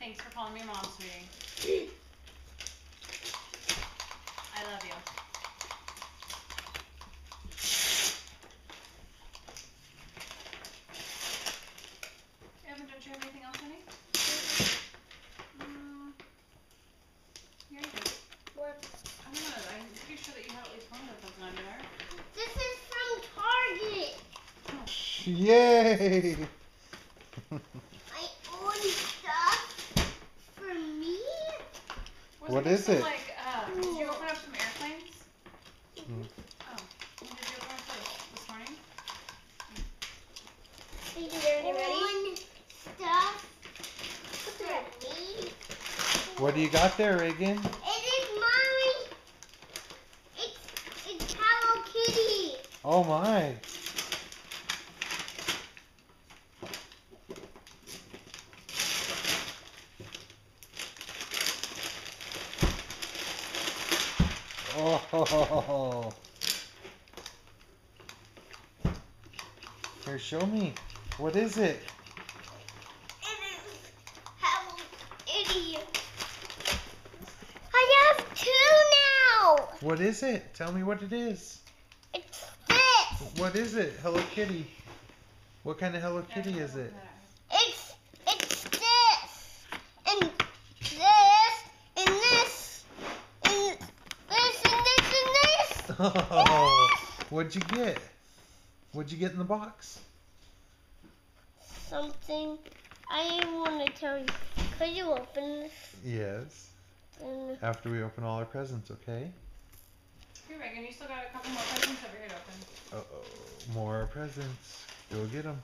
Thanks for calling me mom, sweetie. I love you. Evan, don't you have anything else, honey? Yeah, you do. What? I don't know. I'm pretty sure that you have at least one of those in underwear. This is from Target. Yay! My own stuff for me. What is it? Like, did you open up some airplanes? Mm. Oh. When did you open them first? This morning? Own stuff for me. What do you got there, Reagan? It is mine. It's Hello Kitty. Oh my! Oh! Here, show me. What is it? It is Hello Kitty. I have two now. What is it? Tell me what it is. It's this. What is it? Hello Kitty. What kind of Hello Kitty is it? It's this and this and this and this and this and this. Oh, what'd you get? What'd you get in the box? Something I want to tell you. Could you open this? Yes. After we open all our presents, okay? Here, Reagan, you still got a couple more presents over here to open. Uh-oh, more presents. Go get them.